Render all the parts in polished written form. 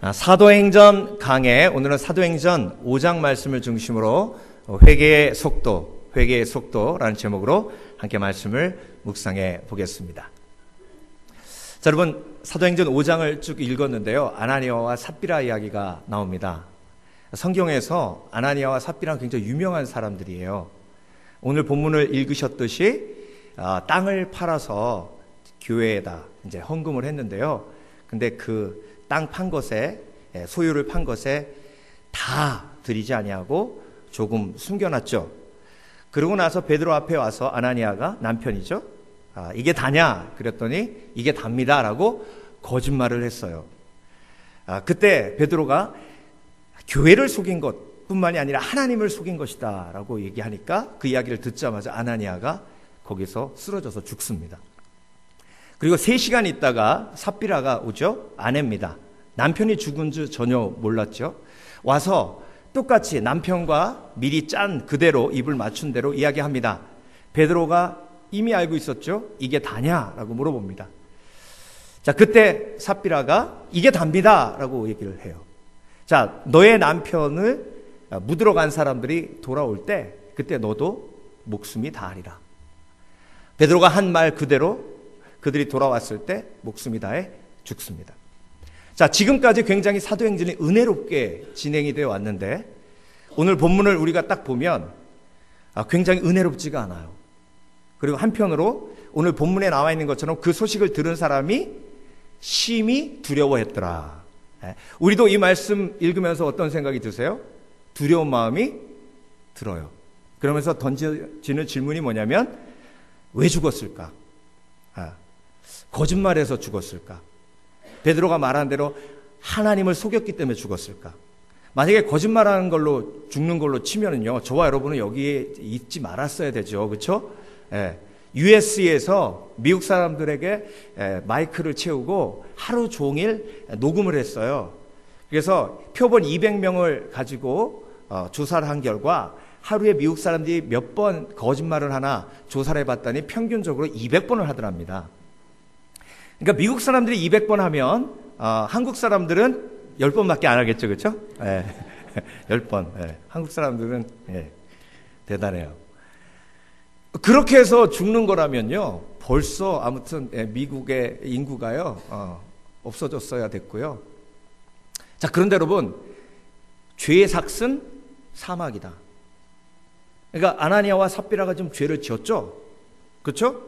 사도행전 강해, 오늘은 사도행전 5장 말씀을 중심으로 회개의 속도라는 제목으로 함께 말씀을 묵상해 보겠습니다. 자, 여러분, 사도행전 5장을 쭉 읽었는데요, 아나니아와 삽비라 이야기가 나옵니다. 성경에서 아나니아와 삽비라는 굉장히 유명한 사람들이에요. 오늘 본문을 읽으셨듯이 땅을 팔아서 교회에다 이제 헌금을 했는데요. 근데 그 땅 판 것에, 소유를 판 것에 다 드리지 아니하고 조금 숨겨놨죠. 그러고 나서 베드로 앞에 와서 아나니아가, 남편이죠, 이게 다냐 그랬더니 이게 답니다 라고 거짓말을 했어요. 그때 베드로가 교회를 속인 것 뿐만이 아니라 하나님을 속인 것이다 라고 얘기하니까 그 이야기를 듣자마자 아나니아가 거기서 쓰러져서 죽습니다. 그리고 3시간 있다가 삽비라가 오죠. 아내입니다. 남편이 죽은 줄 전혀 몰랐죠. 와서 똑같이 남편과 미리 짠 그대로, 입을 맞춘 대로 이야기합니다. 베드로가 이미 알고 있었죠. 이게 다냐라고 물어봅니다. 자, 그때 삽비라가 이게 답니다 라고 얘기를 해요. 자, 너의 남편을 묻으러 간 사람들이 돌아올 때 그때 너도 목숨이 다하리라. 베드로가 한 말 그대로 그들이 돌아왔을 때 목숨이 다해 죽습니다. 자, 지금까지 굉장히 사도행전이 은혜롭게 진행이 되어 왔는데 오늘 본문을 우리가 딱 보면 굉장히 은혜롭지가 않아요. 그리고 한편으로 오늘 본문에 나와 있는 것처럼 그 소식을 들은 사람이 심히 두려워했더라. 우리도 이 말씀 읽으면서 어떤 생각이 드세요? 두려운 마음이 들어요. 그러면서 던져지는 질문이 뭐냐면 왜 죽었을까? 거짓말해서 죽었을까? 베드로가 말한 대로 하나님을 속였기 때문에 죽었을까? 만약에 거짓말하는 걸로 죽는 걸로 치면은요, 저와 여러분은 여기에 있지 말았어야 되죠, 그렇죠? US에서 미국 사람들에게 마이크를 채우고 하루 종일 녹음을 했어요. 그래서 표본 200명을 가지고 조사를 한 결과 하루에 미국 사람들이 몇 번 거짓말을 하나 조사를 해봤더니 평균적으로 200번을 하더랍니다. 그러니까 미국 사람들이 200번 하면 한국 사람들은 10번밖에 안 하겠죠, 그렇죠? 10번. 한국 사람들은 대단해요. 그렇게 해서 죽는 거라면요, 벌써 아무튼 미국의 인구가요 없어졌어야 됐고요. 자, 그런데 여러분, 죄의 삭은 사막이다. 그러니까 아나니아와 삽비라가 좀 죄를 지었죠, 그렇죠?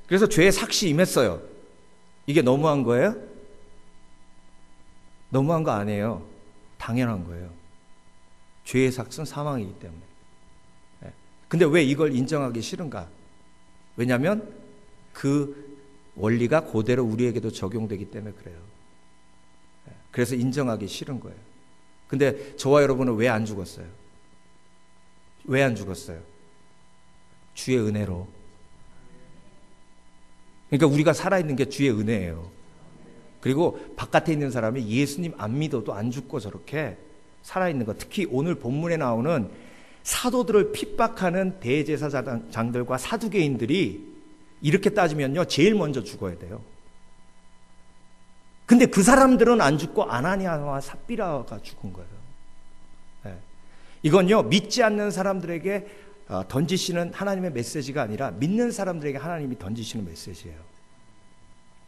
그래서 죄의 삭이 임했어요. 이게 너무한 거예요? 너무한 거 아니에요. 당연한 거예요. 죄의 삭은 사망이기 때문에. 근데 왜 이걸 인정하기 싫은가? 왜냐하면 그 원리가 그대로 우리에게도 적용되기 때문에 그래요. 그래서 인정하기 싫은 거예요. 근데 저와 여러분은 왜 안 죽었어요? 왜 안 죽었어요? 주의 은혜로. 그러니까 우리가 살아있는 게 주의 은혜예요. 그리고 바깥에 있는 사람이 예수님 안 믿어도 안 죽고 저렇게 살아있는 것. 특히 오늘 본문에 나오는 사도들을 핍박하는 대제사장들과 사두개인들이 이렇게 따지면요, 제일 먼저 죽어야 돼요. 근데 그 사람들은 안 죽고 아나니아와 삽비라가 죽은 거예요. 이건요, 믿지 않는 사람들에게 던지시는 하나님의 메시지가 아니라 믿는 사람들에게 하나님이 던지시는 메시지예요.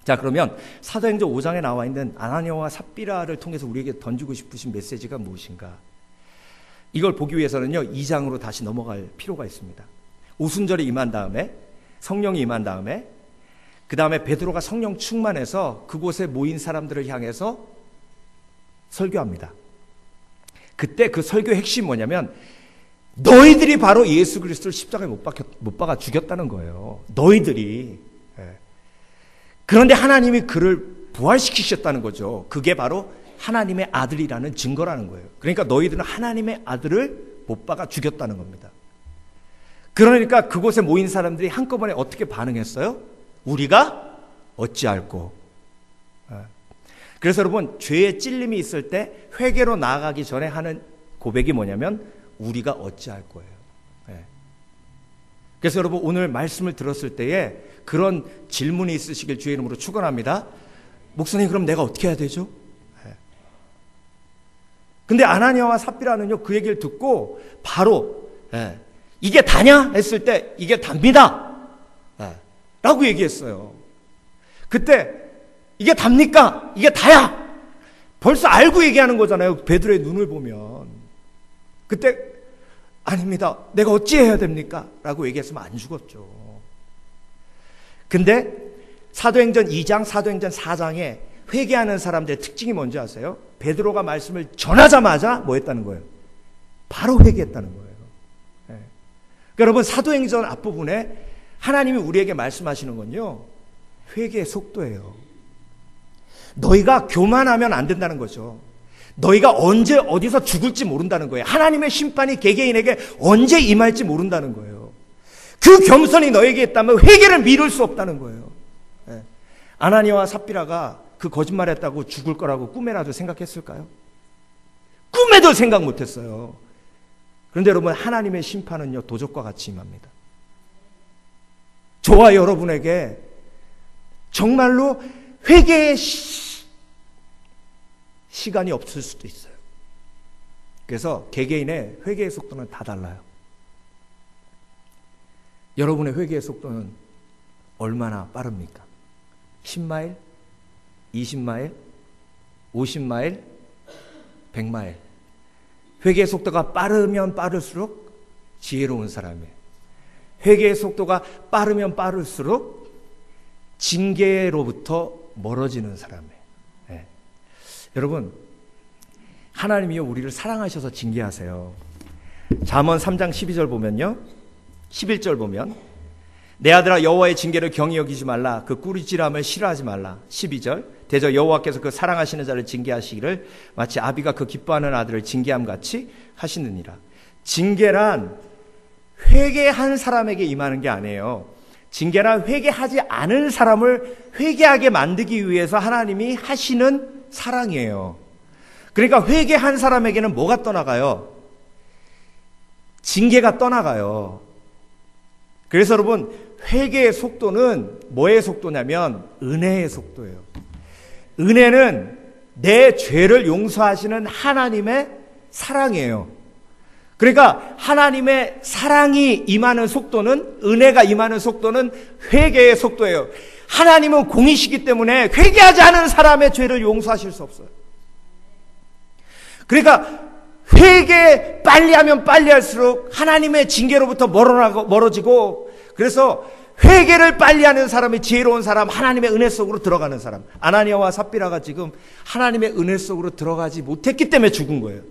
자, 그러면 사도행전 5장에 나와 있는 아나니아와 삽비라를 통해서 우리에게 던지고 싶으신 메시지가 무엇인가? 이걸 보기 위해서는요, 2장으로 다시 넘어갈 필요가 있습니다. 오순절이 임한 다음에, 성령이 임한 다음에, 그 다음에 베드로가 성령 충만해서 그곳에 모인 사람들을 향해서 설교합니다. 그때 그 설교의 핵심이 뭐냐면 너희들이 바로 예수 그리스도를 십자가에 못 박아 죽였다는 거예요. 너희들이. 그런데 하나님이 그를 부활시키셨다는 거죠. 그게 바로 하나님의 아들이라는 증거라는 거예요. 그러니까 너희들은 하나님의 아들을 못 박아 죽였다는 겁니다. 그러니까 그곳에 모인 사람들이 한꺼번에 어떻게 반응했어요? 우리가 어찌할꼬. 그래서 여러분, 죄의 찔림이 있을 때 회개로 나아가기 전에 하는 고백이 뭐냐면 우리가 어찌할 거예요. 그래서 여러분, 오늘 말씀을 들었을 때에 그런 질문이 있으시길 주의 이름으로 축원합니다. 목사님, 그럼 내가 어떻게 해야 되죠? 근데 아나니아와 삽비라는요, 그 얘기를 듣고 바로 이게 다냐? 했을 때 이게 답니다. 라고 얘기했어요. 그때 이게 답니까? 이게 다야. 벌써 알고 얘기하는 거잖아요. 베드로의 눈을 보면. 그때 아닙니다. 내가 어찌해야 됩니까? 라고 얘기했으면 안 죽었죠. 근데 사도행전 2장, 사도행전 4장에 회개하는 사람들의 특징이 뭔지 아세요? 베드로가 말씀을 전하자마자 뭐 했다는 거예요? 바로 회개했다는 거예요. 그러니까 여러분, 사도행전 앞부분에 하나님이 우리에게 말씀하시는 건요, 회개의 속도예요. 너희가 교만하면 안 된다는 거죠. 너희가 언제 어디서 죽을지 모른다는 거예요. 하나님의 심판이 개개인에게 언제 임할지 모른다는 거예요. 그 겸손이 너에게 있다면 회개를 미룰 수 없다는 거예요. 아나니아와 삽비라가 그 거짓말했다고 죽을 거라고 꿈에라도 생각했을까요? 꿈에도 생각 못했어요. 그런데 여러분, 하나님의 심판은요, 도적과 같이 임합니다. 저와 여러분에게 정말로 회개의 시간이 없을 수도 있어요. 그래서 개개인의 회개의 속도는 다 달라요. 여러분의 회개의 속도는 얼마나 빠릅니까? 10마일? 20마일? 50마일? 100마일? 회개의 속도가 빠르면 빠를수록 지혜로운 사람이에요. 회개의 속도가 빠르면 빠를수록 징계로부터 멀어지는 사람이에요. 여러분, 하나님이요, 우리를 사랑하셔서 징계하세요. 잠언 3장 12절 보면요, 11절 보면, 내 아들아 여호와의 징계를 경히 여기지 말라. 그 꾸리질함을 싫어하지 말라. 12절, 대저 여호와께서 그 사랑하시는 자를 징계하시기를 마치 아비가 그 기뻐하는 아들을 징계함 같이 하시느니라. 징계란 회개한 사람에게 임하는 게 아니에요. 징계란 회개하지 않은 사람을 회개하게 만들기 위해서 하나님이 하시는 사랑이에요. 그러니까 회개한 사람에게는 뭐가 떠나가요? 징계가 떠나가요. 그래서 여러분, 회개의 속도는 뭐의 속도냐면 은혜의 속도예요. 은혜는 내 죄를 용서하시는 하나님의 사랑이에요. 그러니까 하나님의 사랑이 임하는 속도는, 은혜가 임하는 속도는 회개의 속도예요. 하나님은 공이시기 때문에 회개하지 않은 사람의 죄를 용서하실 수 없어요. 그러니까 회개 빨리 하면 빨리 할수록 하나님의 징계로부터 멀어지고, 그래서 회개를 빨리 하는 사람이 지혜로운 사람, 하나님의 은혜 속으로 들어가는 사람. 아나니아와 삽비라가 지금 하나님의 은혜 속으로 들어가지 못했기 때문에 죽은 거예요.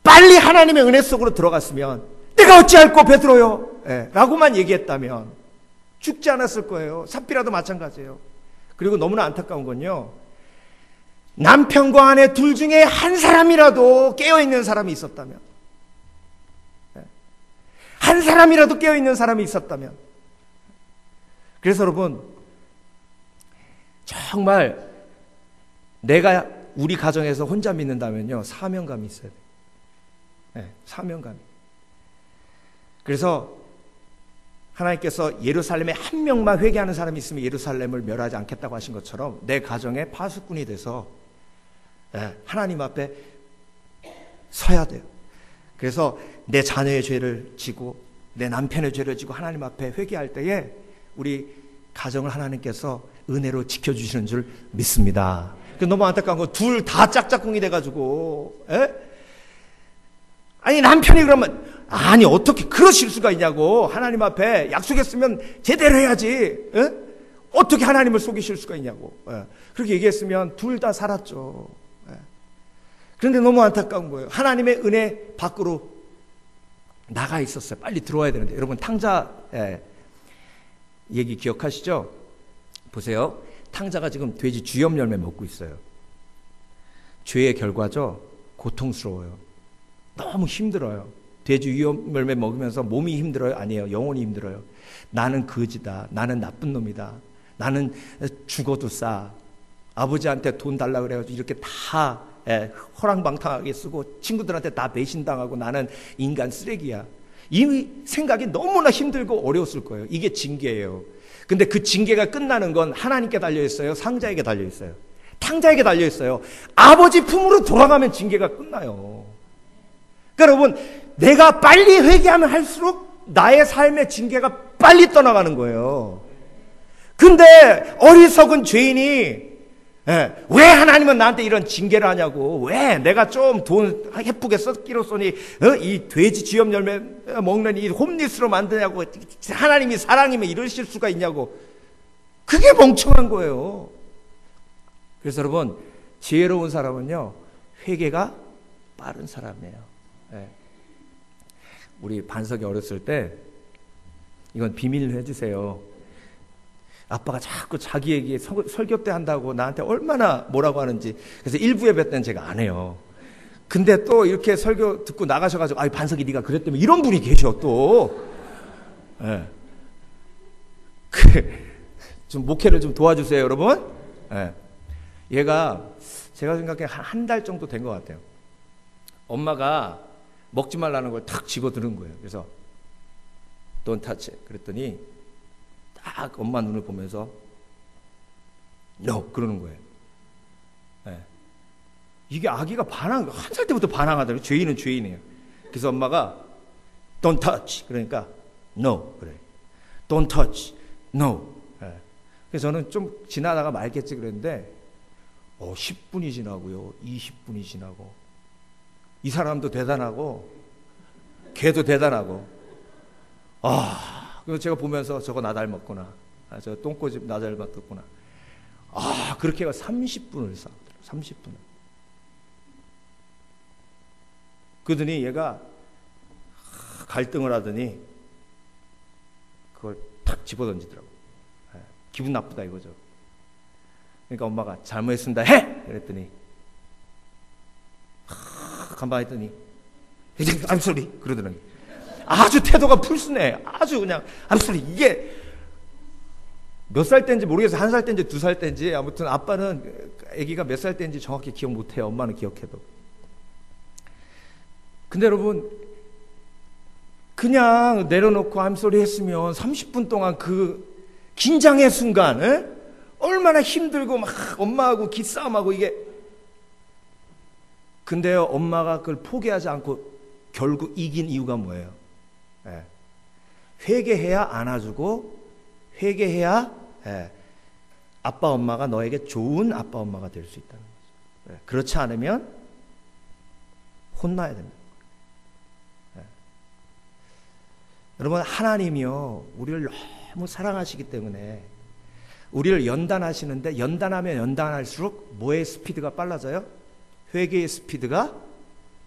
빨리 하나님의 은혜 속으로 들어갔으면 내가 어찌할꼬 베드로요 라고만 얘기했다면 죽지 않았을 거예요. 삽비라도 마찬가지예요. 그리고 너무나 안타까운 건요, 남편과 아내 둘 중에 한 사람이라도 깨어있는 사람이 있었다면, 한 사람이라도 깨어있는 사람이 있었다면. 그래서 여러분, 정말 내가 우리 가정에서 혼자 믿는다면요, 사명감이 있어야 돼요. 사명감이. 그래서 하나님께서 예루살렘에 한 명만 회개하는 사람이 있으면 예루살렘을 멸하지 않겠다고 하신 것처럼 내 가정에 파수꾼이 돼서 하나님 앞에 서야 돼요. 그래서 내 자녀의 죄를 지고 내 남편의 죄를 지고 하나님 앞에 회개할 때에 우리 가정을 하나님께서 은혜로 지켜주시는 줄 믿습니다. 너무 안타까운 거, 둘 다 짝짝꿍이 돼가지고, 아니 남편이 그러면, 아니 어떻게 그러실 수가 있냐고, 하나님 앞에 약속했으면 제대로 해야지, 어떻게 하나님을 속이실 수가 있냐고, 그렇게 얘기했으면 둘 다 살았죠. 그런데 너무 안타까운 거예요. 하나님의 은혜 밖으로 나가 있었어요. 빨리 들어와야 되는데. 여러분, 탕자 얘기 기억하시죠? 보세요. 탕자가 지금 돼지 주엽 열매 먹고 있어요. 죄의 결과죠. 고통스러워요. 너무 힘들어요. 돼지 유엽 열매 먹으면서 몸이 힘들어요? 아니에요. 영혼이 힘들어요. 나는 거지다. 나는 나쁜 놈이다. 나는 죽어도 싸. 아버지한테 돈 달라고 그래가지고 이렇게 다 허랑방탕하게 쓰고 친구들한테 다 배신당하고 나는 인간 쓰레기야. 이 생각이 너무나 힘들고 어려웠을 거예요. 이게 징계예요. 근데 그 징계가 끝나는 건 하나님께 달려있어요? 상자에게 달려있어요? 탕자에게 달려 있어요. 아버지 품으로 돌아가면 징계가 끝나요. 그러니까 여러분, 내가 빨리 회개하면 할수록 나의 삶의 징계가 빨리 떠나가는 거예요. 근데 어리석은 죄인이 왜 하나님은 나한테 이런 징계를 하냐고, 왜 내가 좀 돈 예쁘게 썼기로써니 이 돼지 쥐염 열매 먹는 이 홈리스로 만드냐고, 하나님이 사랑이면 이러실 수가 있냐고. 그게 멍청한 거예요. 그래서 여러분, 지혜로운 사람은요, 회개가 빠른 사람이에요. 우리 반석이 어렸을 때, 이건 비밀로 해주세요. 아빠가 자꾸 자기 얘기 설교 때 한다고 나한테 얼마나 뭐라고 하는지. 그래서 일부 예배 때는 제가 안 해요. 근데 또 이렇게 설교 듣고 나가셔가지고, 아이, 반석이 네가 그랬다며, 이런 분이 계셔, 또. 좀 목회를 좀 도와주세요, 여러분. 얘가 제가 생각해 한 달 정도 된 것 같아요. 엄마가 먹지 말라는 걸 탁 집어드는 거예요. 그래서 Don't touch it. 그랬더니 딱 엄마 눈을 보면서 No 그러는 거예요. 이게 아기가 한 살 때부터 반항하더라고요. 죄인은 죄인이에요. 그래서 엄마가 Don't touch. 그러니까 No 그래. Don't touch. No. 그래서 저는 좀 지나다가 말겠지 그랬는데 10분이 지나고요. 20분이 지나고. 이 사람도 대단하고 걔도 대단하고. 그래서 제가 보면서 저거 나 닮았구나. 저 똥꼬집 나 닮았구나. 그렇게 해가 30분을 싸우더라고요. 30분을. 그러더니 얘가 갈등을 하더니 그걸 탁 집어던지더라고요. 기분 나쁘다 이거죠. 그러니까 엄마가 잘못했습니다 해! 그랬더니 가만히 있더니 I'm sorry 그러더라고요. 아주 태도가 풀순해. 아주 그냥 I'm sorry. 이게 몇 살 때인지 모르겠어요. 1살 때인지 2살 때인지. 아무튼 아빠는 아기가 몇 살 때인지 정확히 기억 못해요. 엄마는 기억해도. 근데 여러분, 그냥 내려놓고 I'm sorry 했으면 30분 동안 그 긴장의 순간 얼마나 힘들고 막 엄마하고 기싸움하고 이게. 근데요, 엄마가 그걸 포기하지 않고 결국 이긴 이유가 뭐예요? 회개해야 안아주고 회개해야 아빠 엄마가 너에게 좋은 아빠 엄마가 될 수 있다는 거죠. 그렇지 않으면 혼나야 됩니다. 여러분, 하나님이요 우리를 너무 사랑하시기 때문에 우리를 연단하시는데, 연단하면 연단할수록 뭐의 스피드가 빨라져요? 회개의 스피드가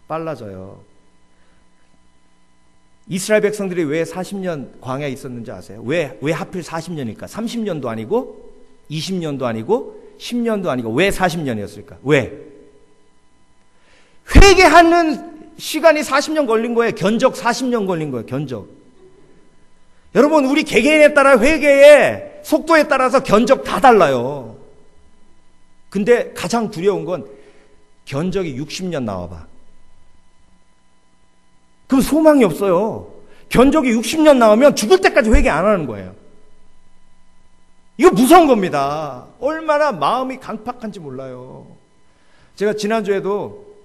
빨라져요. 이스라엘 백성들이 왜 40년 광야에 있었는지 아세요? 왜 하필 40년일까? 30년도 아니고 20년도 아니고 10년도 아니고 왜 40년이었을까? 왜? 회개하는 시간이 40년 걸린 거예요. 견적 40년 걸린 거예요. 견적. 여러분, 우리 개개인에 따라 회개의 속도에 따라서 견적 다 달라요. 근데 가장 두려운 건 견적이 60년 나와봐. 그럼 소망이 없어요. 견적이 60년 나오면 죽을 때까지 회개 안 하는 거예요. 이거 무서운 겁니다. 얼마나 마음이 강팍한지 몰라요. 제가 지난주에도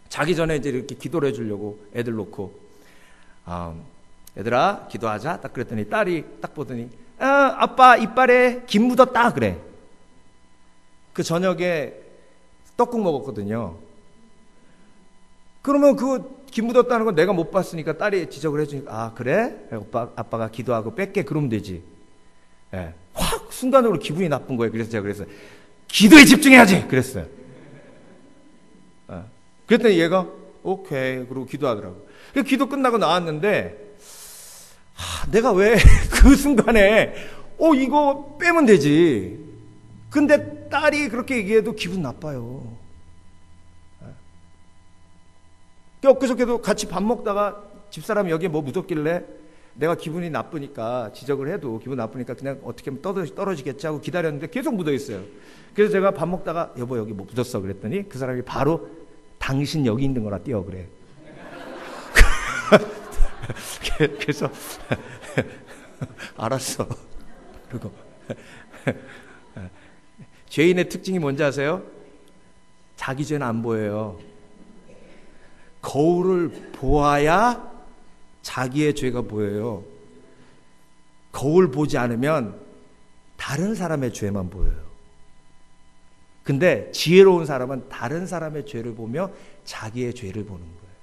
자기 전에 이제 이렇게 기도를 해주려고 애들 놓고, 얘들아, 기도하자. 딱 그랬더니 딸이 딱 보더니, 아빠 이빨에 김 묻었다. 그래. 그 저녁에 떡국 먹었거든요. 그러면 그 김 묻었다는 건 내가 못 봤으니까 딸이 지적을 해주니까, 그래? 아빠가 기도하고 뺄게. 그러면 되지. 확 순간적으로 기분이 나쁜 거예요. 그래서 제가 그랬어요. 기도에 집중해야지. 그랬어요. 그랬더니 얘가 오케이 그러고 기도하더라고. 기도 끝나고 나왔는데 내가 왜 그 순간에 이거 빼면 되지. 근데 딸이 그렇게 얘기해도 기분 나빠요. 엊그저께도 같이 밥 먹다가 집사람이 여기에 뭐 묻었길래 내가 기분이 나쁘니까 지적을 해도 기분 나쁘니까 그냥 어떻게 하면 떨어지겠지 하고 기다렸는데 계속 묻어있어요. 그래서 제가 밥 먹다가 여보 여기 뭐 묻었어 그랬더니 그 사람이 바로 당신 여기 있는 거나 띄워 그래. 그래서 알았어. 그리고 죄인의 특징이 뭔지 아세요? 자기 죄는 안 보여요. 거울을 보아야 자기의 죄가 보여요. 거울 보지 않으면 다른 사람의 죄만 보여요. 근데 지혜로운 사람은 다른 사람의 죄를 보며 자기의 죄를 보는 거예요.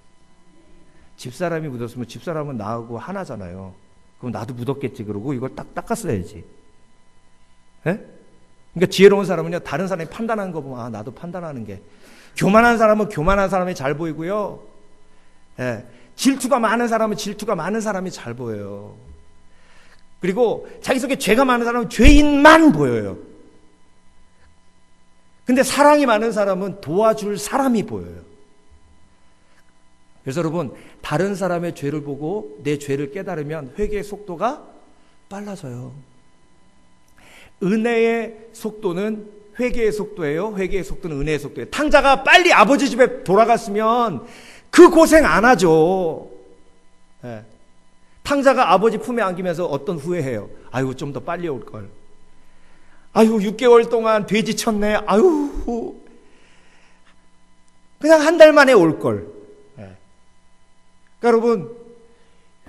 집사람이 묻었으면 집사람은 나하고 하나잖아요. 그럼 나도 묻었겠지 그러고 이걸 딱 닦았어야지. 예? 그러니까 지혜로운 사람은요, 다른 사람이 판단하는 거 보면 나도 판단하는 게. 교만한 사람은 교만한 사람이 잘 보이고요. 예. 질투가 많은 사람은 질투가 많은 사람이 잘 보여요. 그리고 자기 속에 죄가 많은 사람은 죄인만 보여요. 근데 사랑이 많은 사람은 도와줄 사람이 보여요. 그래서 여러분, 다른 사람의 죄를 보고 내 죄를 깨달으면 회개의 속도가 빨라져요. 은혜의 속도는 회개의 속도예요. 회개의 속도는 은혜의 속도예요. 탕자가 빨리 아버지 집에 돌아갔으면 그 고생 안 하죠. 네. 탕자가 아버지 품에 안기면서 어떤 후회해요. 아유, 좀 더 빨리 올 걸. 아유, 6개월 동안 돼지 쳤네. 아유, 그냥 한 달 만에 올 걸. 네. 그러니까 여러분,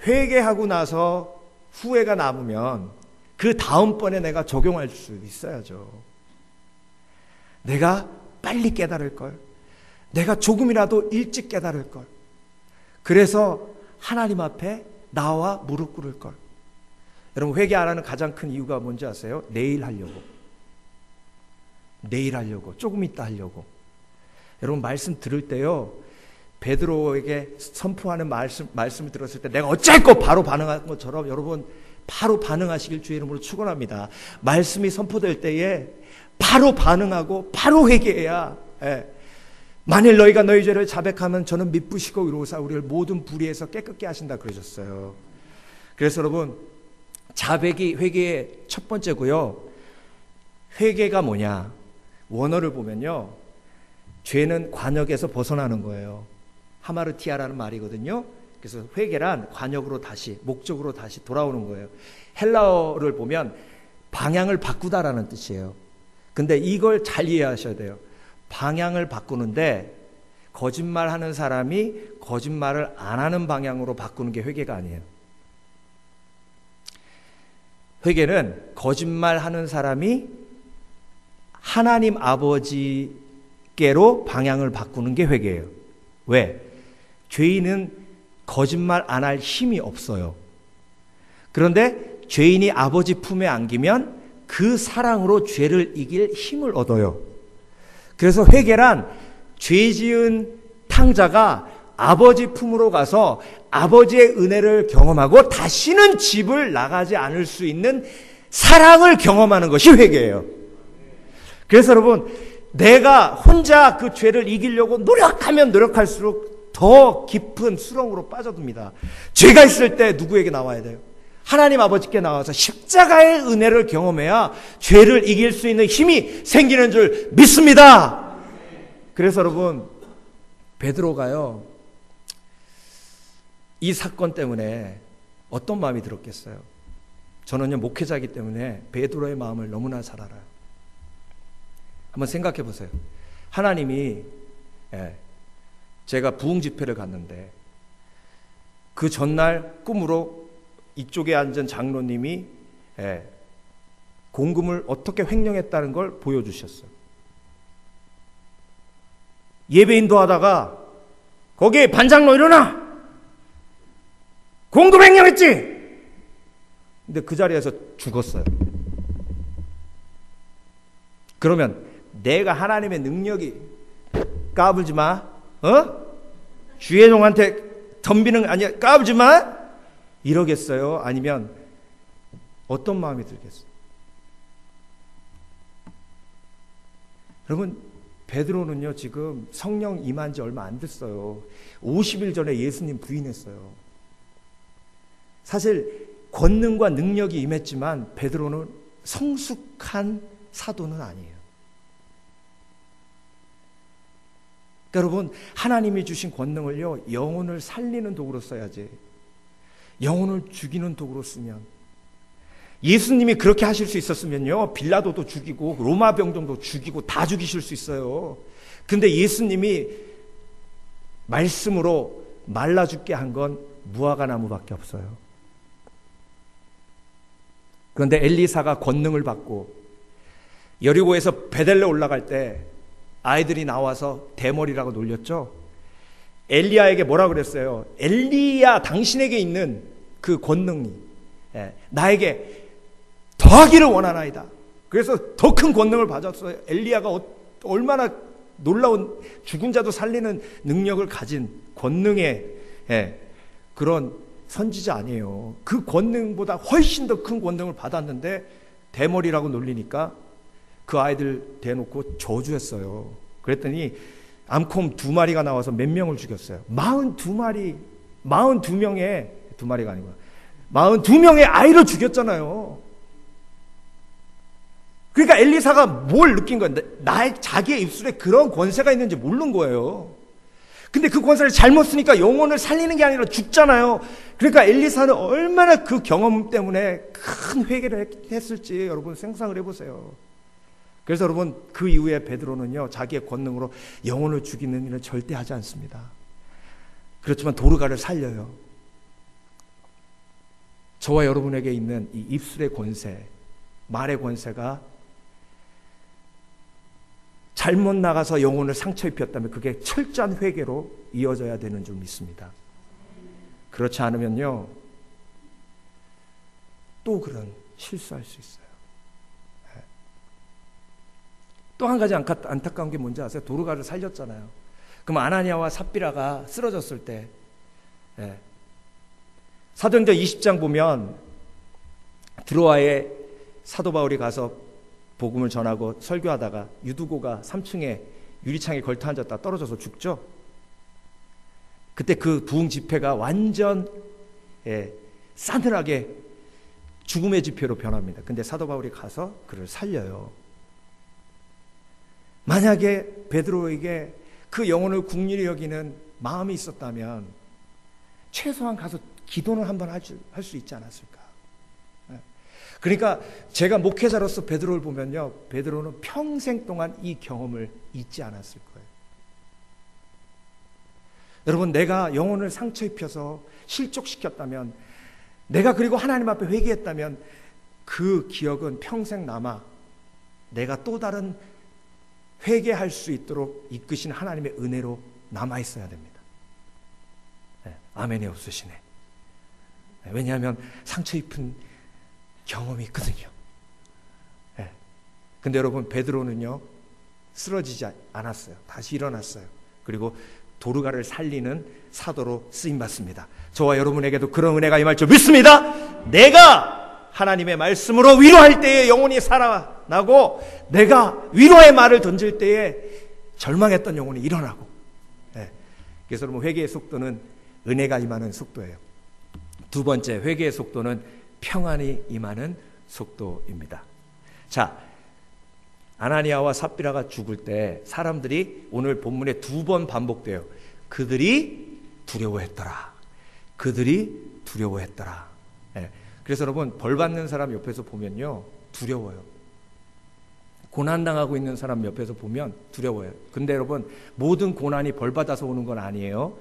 회개하고 나서 후회가 남으면 그 다음번에 내가 적용할 수 있어야죠. 내가 빨리 깨달을 걸. 내가 조금이라도 일찍 깨달을 걸. 그래서 하나님 앞에 나와 무릎 꿇을 걸. 여러분, 회개 안 하는 가장 큰 이유가 뭔지 아세요? 내일 하려고. 내일 하려고. 조금 있다 하려고. 여러분, 말씀 들을 때요, 베드로에게 선포하는 말씀을 들었을 때 내가 어쩔 거 바로 반응한 것처럼 여러분 바로 반응하시길 주의 이름으로 축원합니다. 말씀이 선포될 때에 바로 반응하고 바로 회개해야. 만일 너희가 너희 죄를 자백하면 저는 미쁘시고 의로우사 우리를 모든 불의에서 깨끗게 하신다 그러셨어요. 그래서 여러분, 자백이 회개의 첫 번째고요. 회개가 뭐냐? 원어를 보면요, 죄는 관역에서 벗어나는 거예요. 하마르티아라는 말이거든요. 그래서 회개란 관역으로 다시, 목적으로 다시 돌아오는 거예요. 헬라어를 보면 방향을 바꾸다라는 뜻이에요. 근데 이걸 잘 이해하셔야 돼요. 방향을 바꾸는데 거짓말하는 사람이 거짓말을 안 하는 방향으로 바꾸는 게 회개가 아니에요. 회개는 거짓말하는 사람이 하나님 아버지께로 방향을 바꾸는 게 회개예요. 왜? 죄인은 거짓말 안 할 힘이 없어요. 그런데 죄인이 아버지 품에 안기면 그 사랑으로 죄를 이길 힘을 얻어요. 그래서 회개란 죄 지은 탕자가 아버지 품으로 가서 아버지의 은혜를 경험하고 다시는 집을 나가지 않을 수 있는 사랑을 경험하는 것이 회개예요. 그래서 여러분, 내가 혼자 그 죄를 이기려고 노력하면 노력할수록 더 깊은 수렁으로 빠져듭니다. 죄가 있을 때 누구에게 나와야 돼요? 하나님 아버지께 나와서 십자가의 은혜를 경험해야 죄를 이길 수 있는 힘이 생기는 줄 믿습니다. 그래서 여러분, 베드로가요, 이 사건 때문에 어떤 마음이 들었겠어요? 저는요, 목회자이기 때문에 베드로의 마음을 너무나 잘 알아요. 한번 생각해 보세요. 하나님이, 제가 부흥 집회를 갔는데 그 전날 꿈으로 이쪽에 앉은 장로님이 공금을 어떻게 횡령했다는 걸 보여주셨어요. 예배인도 하다가 거기 반장로 일어나! 공금 횡령했지! 근데 그 자리에서 죽었어요. 그러면 내가 하나님의 능력이 까불지 마. 주의 종한테 덤비는 거 아니야. 까불지 마. 이러겠어요? 아니면 어떤 마음이 들겠어요? 여러분, 베드로는요, 지금 성령 임한 지 얼마 안 됐어요. 50일 전에 예수님 부인했어요. 사실 권능과 능력이 임했지만 베드로는 성숙한 사도는 아니에요. 그러니까 여러분, 하나님이 주신 권능을요, 영혼을 살리는 도구로 써야지. 영혼을 죽이는 도구로 쓰면, 예수님이 그렇게 하실 수 있었으면요, 빌라도도 죽이고 로마 병정도 죽이고 다 죽이실 수 있어요. 근데 예수님이 말씀으로 말라 죽게 한 건 무화과 나무밖에 없어요. 그런데 엘리사가 권능을 받고 여리고에서 베델레 올라갈 때 아이들이 나와서 대머리라고 놀렸죠. 엘리야에게 뭐라 그랬어요? 엘리야, 당신에게 있는 그 권능이 나에게 더하기를 원하나이다. 그래서 더 큰 권능을 받았어요. 엘리야가 얼마나 놀라운 죽은 자도 살리는 능력을 가진 권능의 그런 선지자 아니에요. 그 권능보다 훨씬 더 큰 권능을 받았는데 대머리라고 놀리니까 그 아이들 대놓고 저주했어요. 그랬더니 암콤 2마리가 나와서 몇 명을 죽였어요. 42마리, 42명의, 2마리가 아니고 42명의 아이를 죽였잖아요. 그러니까 엘리사가 뭘 느낀 거예요? 자기의 입술에 그런 권세가 있는지 모르는 거예요. 근데 그 권세를 잘못 쓰니까 영혼을 살리는 게 아니라 죽잖아요. 그러니까 엘리사는 얼마나 그 경험 때문에 큰 회개를 했을지 여러분 생각을 해보세요. 그래서 여러분 그 이후에 베드로는요, 자기의 권능으로 영혼을 죽이는 일을 절대 하지 않습니다. 그렇지만 도르가를 살려요. 저와 여러분에게 있는 이 입술의 권세, 말의 권세가 잘못 나가서 영혼을 상처 입혔다면 그게 철저한 회개로 이어져야 되는 줄 믿습니다. 그렇지 않으면요, 또 그런 실수할 수 있어요. 또 한 가지 안타까운 게 뭔지 아세요? 도르가를 살렸잖아요. 그럼 아나니아와 삽비라가 쓰러졌을 때, 사도행전 20장 보면 드로아에 사도 바울이 가서 복음을 전하고 설교하다가 유두고가 3층에 유리창에 걸터 앉았다 떨어져서 죽죠. 그때 그 부흥 집회가 완전 싸늘하게 죽음의 집회로 변합니다. 근데 사도 바울이 가서 그를 살려요. 만약에 베드로에게 그 영혼을 긍휼히 여기는 마음이 있었다면 최소한 가서 기도는 한번 할 수 있지 않았을까. 그러니까 제가 목회자로서 베드로를 보면요, 베드로는 평생 동안 이 경험을 잊지 않았을 거예요. 여러분, 내가 영혼을 상처 입혀서 실족시켰다면, 내가 그리고 하나님 앞에 회개했다면 그 기억은 평생 남아 내가 또 다른 회개할 수 있도록 이끄신 하나님의 은혜로 남아있어야 됩니다. 아멘이 없으시네. 왜냐하면 상처 입은 경험이 있거든요. 근데 여러분, 베드로는요, 쓰러지지 않았어요. 다시 일어났어요. 그리고 도르가를 살리는 사도로 쓰임받습니다. 저와 여러분에게도 그런 은혜가 임할 줄 믿습니다. 내가 하나님의 말씀으로 위로할 때에 영혼이 살아나고, 내가 위로의 말을 던질 때에 절망했던 영혼이 일어나고. 그래서 여러분, 회개의 속도는 은혜가 임하는 속도예요. 두 번째, 회개의 속도는 평안이 임하는 속도입니다. 자, 아나니아와 삽비라가 죽을 때 사람들이 오늘 본문에 2번 반복돼요. 그들이 두려워했더라. 그들이 두려워했더라. 그래서 여러분, 벌 받는 사람 옆에서 보면요, 두려워요. 고난당하고 있는 사람 옆에서 보면 두려워요. 근데 여러분, 모든 고난이 벌 받아서 오는 건 아니에요.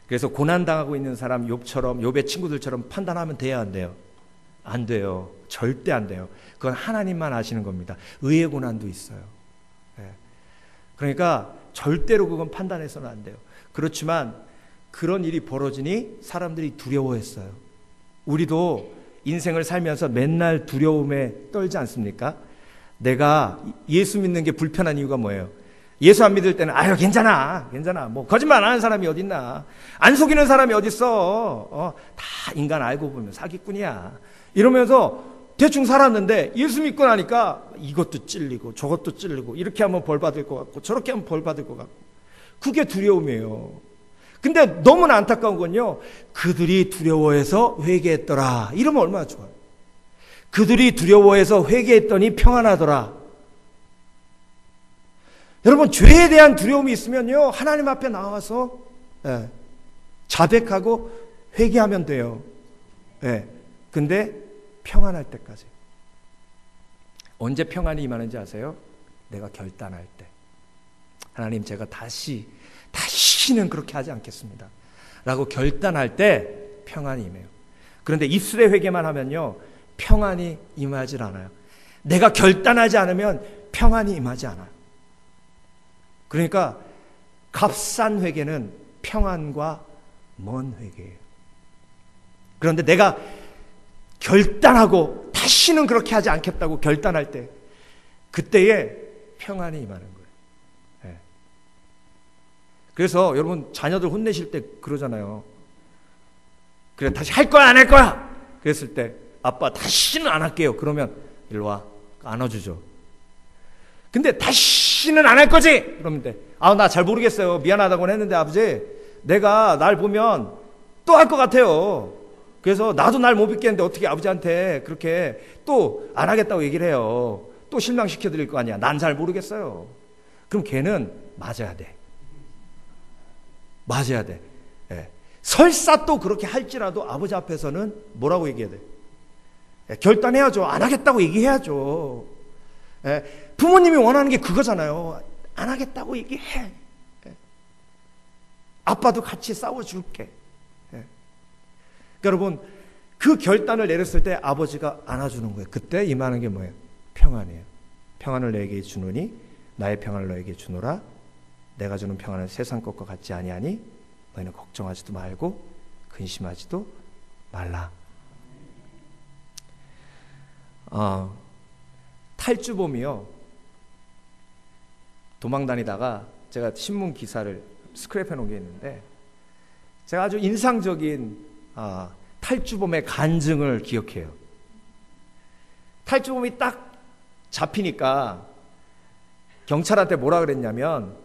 그래서 고난당하고 있는 사람 욥의 친구들처럼 판단하면 돼야 안 돼요? 안 돼요. 절대 안 돼요. 그건 하나님만 아시는 겁니다. 의의 고난도 있어요. 그러니까 절대로 그건 판단해서는 안 돼요. 그렇지만 그런 일이 벌어지니 사람들이 두려워했어요. 우리도 인생을 살면서 맨날 두려움에 떨지 않습니까? 내가 예수 믿는 게 불편한 이유가 뭐예요? 예수 안 믿을 때는 아유 괜찮아 뭐 거짓말 안 하는 사람이 어딨나, 안 속이는 사람이 어딨어, 다 인간 알고 보면 사기꾼이야 이러면서 대충 살았는데, 예수 믿고 나니까 이것도 찔리고 저것도 찔리고, 이렇게 하면 벌 받을 것 같고 저렇게 하면 벌 받을 것 같고, 그게 두려움이에요. 근데 너무나 안타까운 건요, 그들이 두려워해서 회개했더라 이러면 얼마나 좋아요. 그들이 두려워해서 회개했더니 평안하더라. 여러분, 죄에 대한 두려움이 있으면요, 하나님 앞에 나와서 자백하고 회개하면 돼요. 근데 평안할 때까지. 언제 평안이 임하는지 아세요? 내가 결단할 때. 하나님, 제가 다시는 그렇게 하지 않겠습니다 라고 결단할 때 평안이 임해요. 그런데 입술의 회개만 하면요, 평안이 임하지 않아요. 내가 결단하지 않으면 평안이 임하지 않아요. 그러니까 값싼 회개는 평안과 먼 회개예요. 그런데 내가 결단하고 다시는 그렇게 하지 않겠다고 결단할 때, 그때에 평안이 임하는 거예요. 네. 그래서 여러분, 자녀들 혼내실 때 그러잖아요. 그래, 다시 할 거야, 안 할 거야? 그랬을 때 아빠 다시는 안 할게요. 그러면 일로 와, 안아주죠. 근데 다시는 안 할 거지? 그러면 돼. 나 잘 모르겠어요. 미안하다고는 했는데 아버지, 내가 날 보면 또 할 것 같아요. 그래서 나도 날 못 믿겠는데 어떻게 아버지한테 그렇게 또 안 하겠다고 얘기를 해요. 또 실망시켜 드릴 거 아니야. 난 잘 모르겠어요. 그럼 걔는 맞아야 돼. 맞아야 돼. 예. 설사 또 그렇게 할지라도 아버지 앞에서는 뭐라고 얘기해야 돼? 예, 결단해야죠. 안 하겠다고 얘기해야죠. 예, 부모님이 원하는 게 그거잖아요. 안 하겠다고 얘기해. 예. 아빠도 같이 싸워줄게. 예. 그러니까 여러분, 그 결단을 내렸을 때 아버지가 안아주는 거예요. 그때 임하는 게 뭐예요? 평안이에요. 평안을 너에게 주노니 나의 평안을 너에게 주노라. 내가 주는 평안은 세상 것과 같지 아니하니 너희는 걱정하지도 말고 근심하지도 말라. 탈주범이요, 도망다니다가 제가 신문 기사를 스크랩해 놓은 게 있는데, 제가 아주 인상적인 탈주범의 간증을 기억해요. 탈주범이 딱 잡히니까 경찰한테 뭐라 그랬냐면,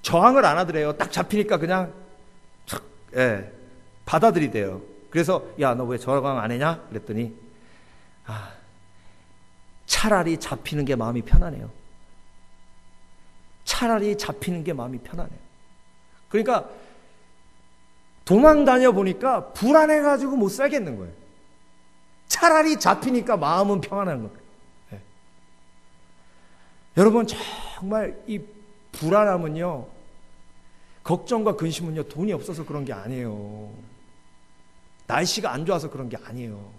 저항을 안 하더래요. 딱 잡히니까 그냥 받아들이대요. 그래서 야, 너 왜 저항 안 했냐? 그랬더니 차라리 잡히는 게 마음이 편하네요. 차라리 잡히는 게 마음이 편하네요. 그러니까 도망 다녀 보니까 불안해가지고 못 살겠는 거예요. 차라리 잡히니까 마음은 평안한 거예요. 네. 여러분, 정말 이 불안함은요, 걱정과 근심은요, 돈이 없어서 그런 게 아니에요. 날씨가 안 좋아서 그런 게 아니에요.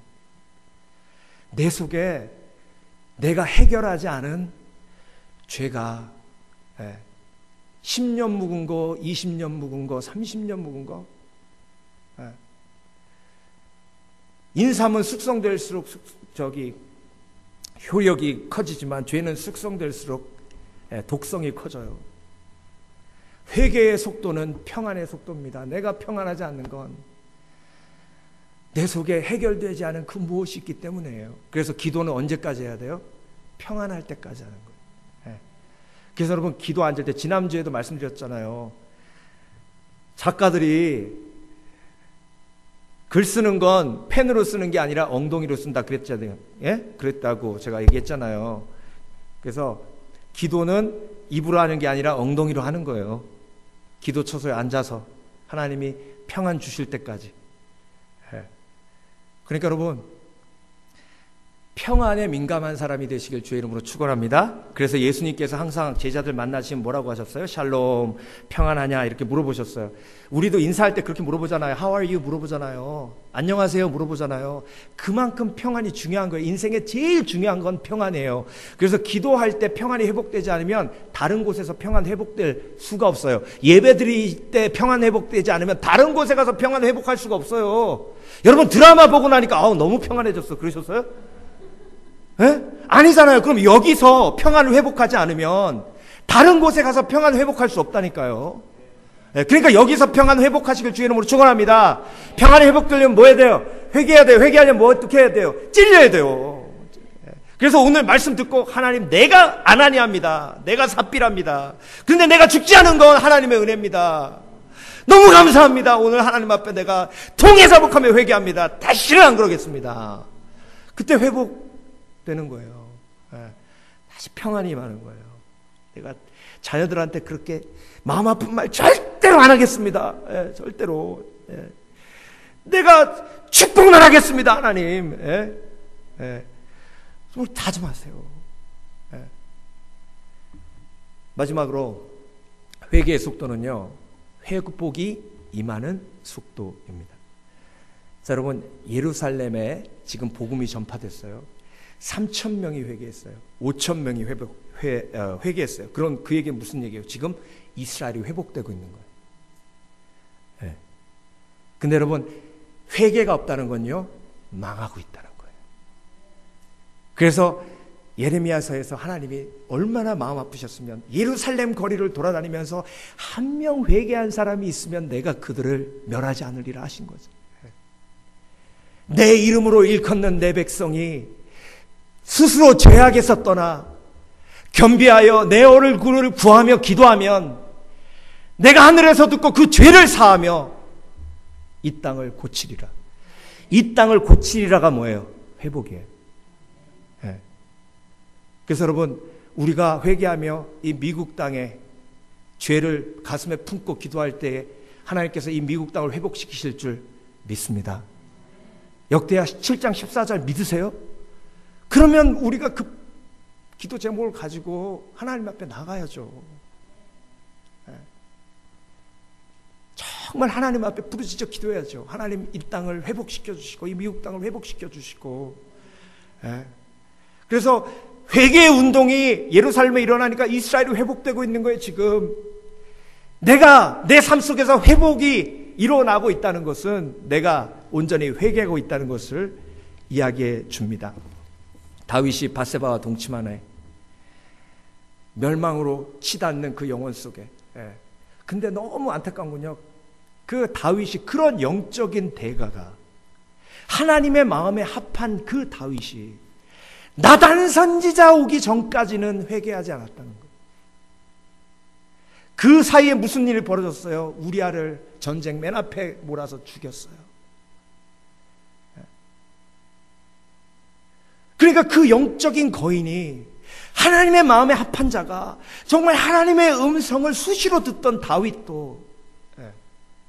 내 속에 내가 해결하지 않은 죄가 10년 묵은 거, 20년 묵은 거, 30년 묵은 거. 인삼은 숙성될수록 효력이 커지지만 죄는 숙성될수록 독성이 커져요. 회개의 속도는 평안의 속도입니다. 내가 평안하지 않는 건 내 속에 해결되지 않은 그 무엇이 있기 때문이에요. 그래서 기도는 언제까지 해야 돼요? 평안할 때까지 하는 거예요. 그래서 여러분, 기도 앉을 때, 지난주에도 말씀드렸잖아요. 작가들이 글 쓰는 건 펜으로 쓰는 게 아니라 엉덩이로 쓴다 그랬잖아요. 예? 그랬다고 제가 얘기했잖아요. 그래서 기도는 입으로 하는 게 아니라 엉덩이로 하는 거예요. 기도 처소에 앉아서 하나님이 평안 주실 때까지. 그러니까 여러분, 평안에 민감한 사람이 되시길 주의 이름으로 축원합니다. 그래서 예수님께서 항상 제자들 만나시면 뭐라고 하셨어요? 샬롬, 평안하냐? 이렇게 물어보셨어요. 우리도 인사할 때 그렇게 물어보잖아요. How are you? 물어보잖아요. 안녕하세요? 물어보잖아요. 그만큼 평안이 중요한 거예요. 인생에 제일 중요한 건 평안이에요. 그래서 기도할 때 평안이 회복되지 않으면 다른 곳에서 평안 회복될 수가 없어요. 예배 드릴 때 평안 회복되지 않으면 다른 곳에 가서 평안 회복할 수가 없어요. 여러분, 드라마 보고 나니까 너무 평안해졌어. 그러셨어요? 에? 아니잖아요. 그럼 여기서 평안을 회복하지 않으면 다른 곳에 가서 평안 회복할 수 없다니까요. 그러니까 여기서 평안 회복하시길 주의 이름으로 축원합니다. 평안이 회복되려면 뭐 해야 돼요? 회개해야 돼요. 회개하려면 뭐 어떻게 해야 돼요? 찔려야 돼요. 그래서 오늘 말씀 듣고, 하나님, 내가 아나니아입니다. 내가 삽비랍니다. 그런데 내가 죽지 않은 건 하나님의 은혜입니다. 너무 감사합니다. 오늘 하나님 앞에 내가 통해사복하며 회개합니다. 다시는 안 그러겠습니다. 그때 회복되는 거예요. 다시 평안이 임하는 거예요. 내가 자녀들한테 그렇게 마음 아픈 말 절대로 안 하겠습니다. 절대로. 내가 축복만 하겠습니다, 하나님. 정말 다짐하세요. 마지막으로 회개의 속도는요, 회복이 임하는 속도입니다. 자, 여러분, 예루살렘에 지금 복음이 전파됐어요. 3,000명이 회개했어요. 5,000명이 회개했어요. 그럼 그 얘기는 무슨 얘기예요? 지금 이스라엘이 회복되고 있는 거예요. 네. 근데 여러분, 회개가 없다는 건요, 망하고 있다는 거예요. 그래서 예레미야서에서 하나님이 얼마나 마음 아프셨으면 예루살렘 거리를 돌아다니면서 한 명 회개한 사람이 있으면 내가 그들을 멸하지 않으리라 하신 거죠. 내 이름으로 일컫는 내 백성이 스스로 죄악에서 떠나 겸비하여 내 얼굴을 구하며 기도하면 내가 하늘에서 듣고 그 죄를 사하며 이 땅을 고치리라. 이 땅을 고치리라가 뭐예요? 회복이에요. 네. 그래서 여러분, 우리가 회개하며 이 미국 땅에 죄를 가슴에 품고 기도할 때에 하나님께서 이 미국 땅을 회복시키실 줄 믿습니다. 역대하 7장 14절 믿으세요? 그러면 우리가 그 기도 제목을 가지고 하나님 앞에 나가야죠. 정말 하나님 앞에 부르짖어 기도해야죠. 하나님, 이 땅을 회복시켜 주시고 이 미국 땅을 회복시켜 주시고. 그래서 회개의 운동이 예루살렘에 일어나니까 이스라엘이 회복되고 있는 거예요. 지금 내가 내 삶 속에서 회복이 일어나고 있다는 것은 내가 온전히 회개하고 있다는 것을 이야기해 줍니다. 다윗이 밧세바와 동침하네, 멸망으로 치닫는 그 영혼 속에. 근데 너무 안타까운 건요, 그 다윗이, 그런 영적인 대가가, 하나님의 마음에 합한 그 다윗이 나단 선지자 오기 전까지는 회개하지 않았다는 거예요. 그 사이에 무슨 일이 벌어졌어요? 우리아를 전쟁 맨 앞에 몰아서 죽였어요. 그러니까 그 영적인 거인이, 하나님의 마음에 합한 자가, 정말 하나님의 음성을 수시로 듣던 다윗도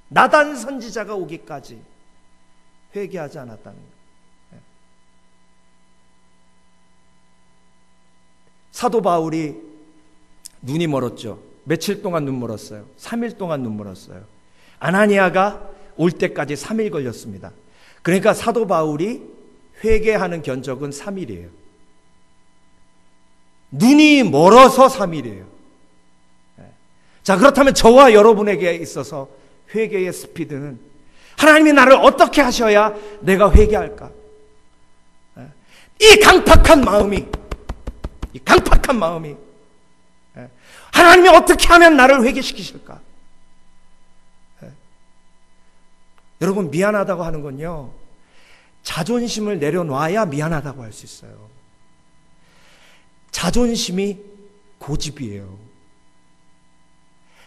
나단 선지자가 오기까지 회개하지 않았다는 거예요. 사도 바울이 눈이 멀었죠. 며칠 동안 눈 멀었어요. 3일 동안 눈 멀었어요. 아나니아가 올 때까지 3일 걸렸습니다. 그러니까 사도 바울이 회개하는 견적은 3일이에요. 눈이 멀어서 3일이에요. 자, 그렇다면 저와 여러분에게 있어서 회개의 스피드는, 하나님이 나를 어떻게 하셔야 내가 회개할까? 이 강팍한 마음이 하나님이 어떻게 하면 나를 회개시키실까? 여러분, 미안하다고 하는 건요, 자존심을 내려놔야 미안하다고 할 수 있어요. 자존심이 고집이에요.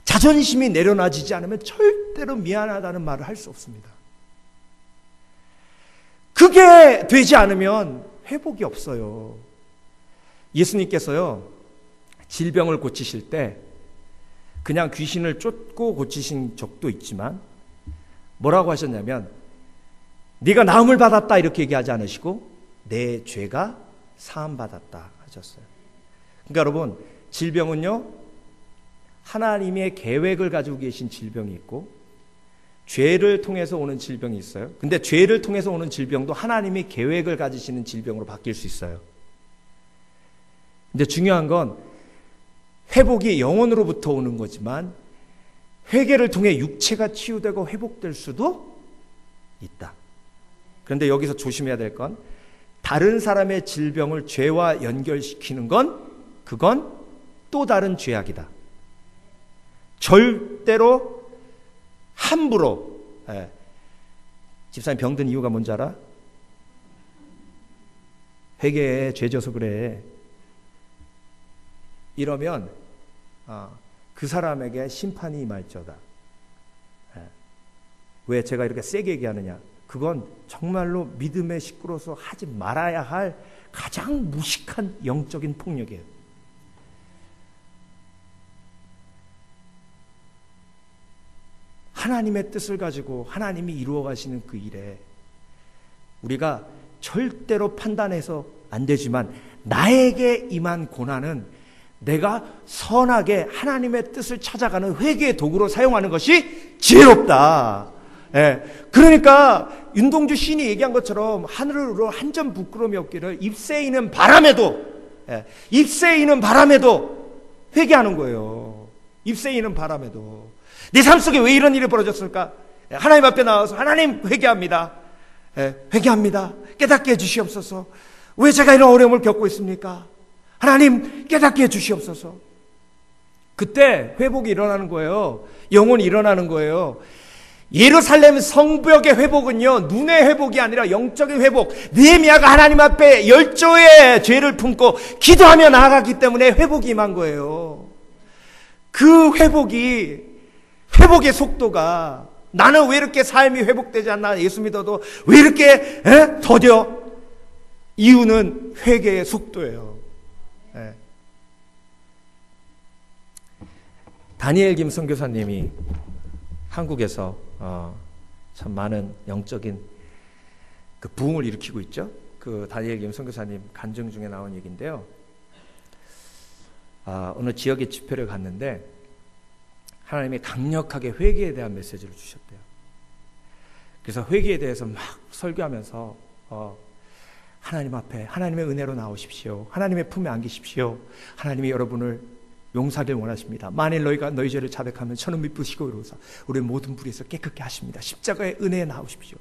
자존심이 내려놔지지 않으면 절대로 미안하다는 말을 할 수 없습니다. 그게 되지 않으면 회복이 없어요. 예수님께서요, 질병을 고치실 때 그냥 귀신을 쫓고 고치신 적도 있지만 뭐라고 하셨냐면, 네가 나음을 받았다 이렇게 얘기하지 않으시고 내 죄가 사함받았다 하셨어요. 그러니까 여러분, 질병은요, 하나님의 계획을 가지고 계신 질병이 있고 죄를 통해서 오는 질병이 있어요. 근데 죄를 통해서 오는 질병도 하나님이 계획을 가지시는 질병으로 바뀔 수 있어요. 근데 중요한 건 회복이 영혼으로부터 오는 거지만 회개를 통해 육체가 치유되고 회복될 수도 있다. 그런데 여기서 조심해야 될 건, 다른 사람의 질병을 죄와 연결시키는 건, 그건 또 다른 죄악이다. 절대로 함부로, 집사님 병든 이유가 뭔지 알아? 회개에 죄 져서 그래. 이러면 그 사람에게 심판이 임할지어다. 왜 제가 이렇게 세게 얘기하느냐? 그건 정말로 믿음의 식구로서 하지 말아야 할 가장 무식한 영적인 폭력이에요. 하나님의 뜻을 가지고 하나님이 이루어 가시는 그 일에 우리가 절대로 판단해서 안 되지만, 나에게 임한 고난은 내가 선하게 하나님의 뜻을 찾아가는 회개의 도구로 사용하는 것이 지혜롭다. 예. 그러니까 윤동주 시인이 얘기한 것처럼 하늘으로 한 점 부끄러움이 없기를 입새이는 바람에도, 입새이는 바람에도 회개하는 거예요. 입새이는 바람에도. 내 삶 속에 왜 이런 일이 벌어졌을까? 하나님 앞에 나와서 하나님 회개합니다. 회개합니다. 깨닫게 해주시옵소서. 왜 제가 이런 어려움을 겪고 있습니까? 하나님 깨닫게 해주시옵소서. 그때 회복이 일어나는 거예요. 영혼이 일어나는 거예요. 예루살렘 성벽의 회복은요, 눈의 회복이 아니라 영적인 회복. 느헤미야가 하나님 앞에 열조의 죄를 품고 기도하며 나아갔기 때문에 회복이 임한 거예요. 그 회복의 속도가, 나는 왜 이렇게 삶이 회복되지 않나, 예수 믿어도 왜 이렇게 더뎌? 이유는 회개의 속도예요. 다니엘 김 선교사님이 한국에서 참 많은 영적인 그 부흥을 일으키고 있죠. 그 다니엘 김 선교사님 간증 중에 나온 얘기인데요. 어느 지역의 집회를 갔는데 하나님이 강력하게 회개에 대한 메시지를 주셨대요. 그래서 회개에 대해서 막 설교하면서 하나님 앞에 하나님의 은혜로 나오십시오. 하나님의 품에 안기십시오. 하나님이 여러분을 용서하길 원하십니다. 만일 너희가 너희 죄를 자백하면 저는 미쁘시고 이로사 우리 모든 불의에서 깨끗게 하십니다. 십자가의 은혜에 나오십시오.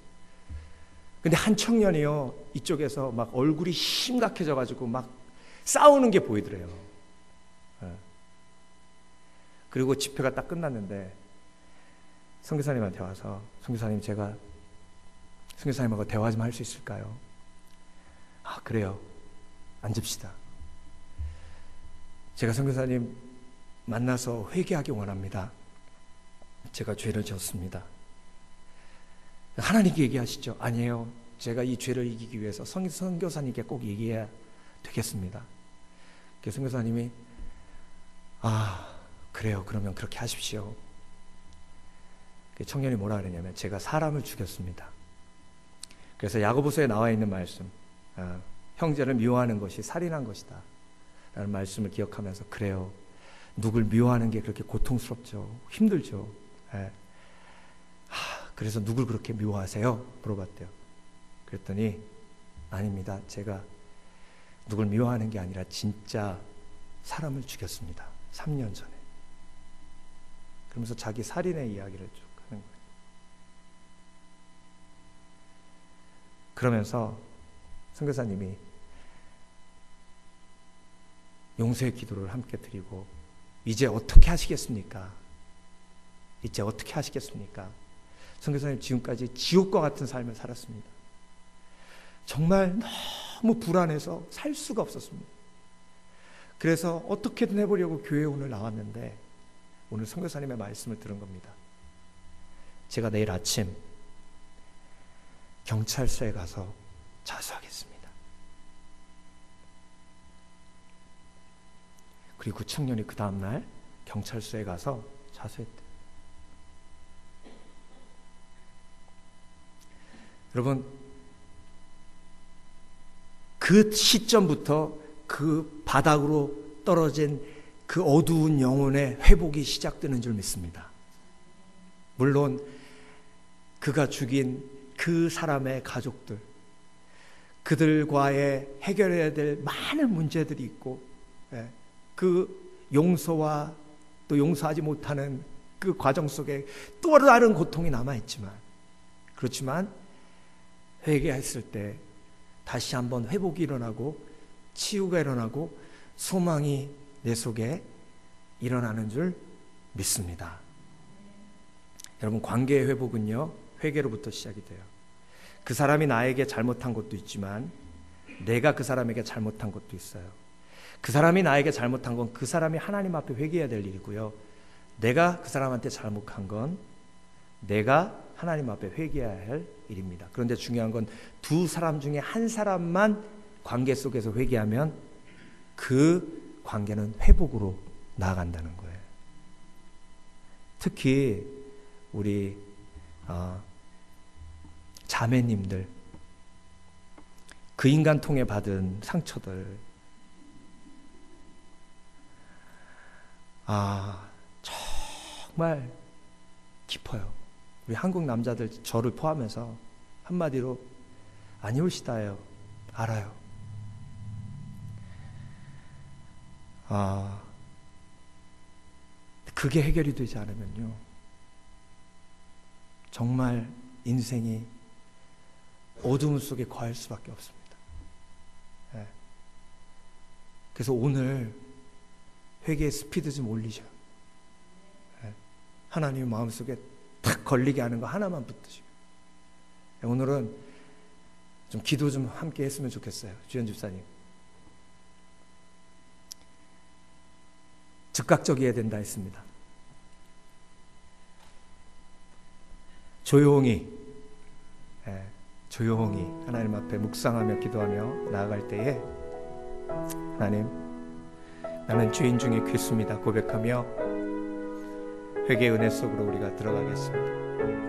근데 한 청년이요, 이쪽에서 막 얼굴이 심각해져 가지고 막 싸우는 게 보이더래요. 그리고 집회가 딱 끝났는데 선교사님한테 와서, 선교사님, 제가 선교사님하고 대화 좀 할 수 있을까요? 그래요. 앉읍시다. 제가 선교사님 만나서 회개하기 원합니다. 제가 죄를 지었습니다. 하나님께 얘기하시죠. 아니에요. 제가 이 죄를 이기기 위해서 선교사님께 꼭 얘기해야 되겠습니다. 그래서 선교사님이 그래요. 그러면 그렇게 하십시오. 청년이 뭐라 그러냐면, 제가 사람을 죽였습니다. 그래서 야고보서에 나와 있는 말씀, 형제를 미워하는 것이 살인한 것이다 라는 말씀을 기억하면서, 그래요, 누굴 미워하는 게 그렇게 고통스럽죠. 힘들죠. 그래서 누굴 그렇게 미워하세요? 물어봤대요. 그랬더니, 아닙니다. 제가 누굴 미워하는 게 아니라 진짜 사람을 죽였습니다. 3년 전에. 그러면서 자기 살인의 이야기를 쭉 하는 거예요. 그러면서 선교사님이 용서의 기도를 함께 드리고, 이제 어떻게 하시겠습니까? 이제 어떻게 하시겠습니까? 선교사님 지금까지 지옥과 같은 삶을 살았습니다. 정말 너무 불안해서 살 수가 없었습니다. 그래서 어떻게든 해보려고 교회에 오늘 나왔는데, 오늘 선교사님의 말씀을 들은 겁니다. 제가 내일 아침 경찰서에 가서 자수하겠습니다. 그리고 그 청년이 그 다음날 경찰서에 가서 자수했대요. 여러분, 그 시점부터 그 바닥으로 떨어진 그 어두운 영혼의 회복이 시작되는 줄 믿습니다. 물론 그가 죽인 그 사람의 가족들, 그들과의 해결해야 될 많은 문제들이 있고, 그 용서와 또 용서하지 못하는 그 과정 속에 또 다른 고통이 남아있지만, 그렇지만 회개했을 때 다시 한번 회복이 일어나고 치유가 일어나고 소망이 내 속에 일어나는 줄 믿습니다. 여러분, 관계의 회복은요, 회개로부터 시작이 돼요. 그 사람이 나에게 잘못한 것도 있지만 내가 그 사람에게 잘못한 것도 있어요. 그 사람이 나에게 잘못한 건 그 사람이 하나님 앞에 회개해야 될 일이고요, 내가 그 사람한테 잘못한 건 내가 하나님 앞에 회개해야 할 일입니다. 그런데 중요한 건 두 사람 중에 한 사람만 관계 속에서 회개하면 그 관계는 회복으로 나아간다는 거예요. 특히 우리 자매님들, 그 인간 통해 받은 상처들, 정말 깊어요. 우리 한국 남자들 저를 포함해서 한마디로 아니올시다예요. 알아요. 그게 해결이 되지 않으면요, 정말 인생이 어둠 속에 거할 수밖에 없습니다. 네. 그래서 오늘 회개의 스피드 좀 올리셔. 네. 하나님 마음속에 탁 걸리게 하는 거 하나만 붙드시고. 네. 오늘은 좀 기도 좀 함께 했으면 좋겠어요. 주연 집사님. 즉각적이어야 된다 했습니다. 조용히 하나님 앞에 묵상하며 기도하며 나아갈 때에 하나님, 나는 죄인 중에 괴수입니다 고백하며 회개의 은혜 속으로 우리가 들어가겠습니다.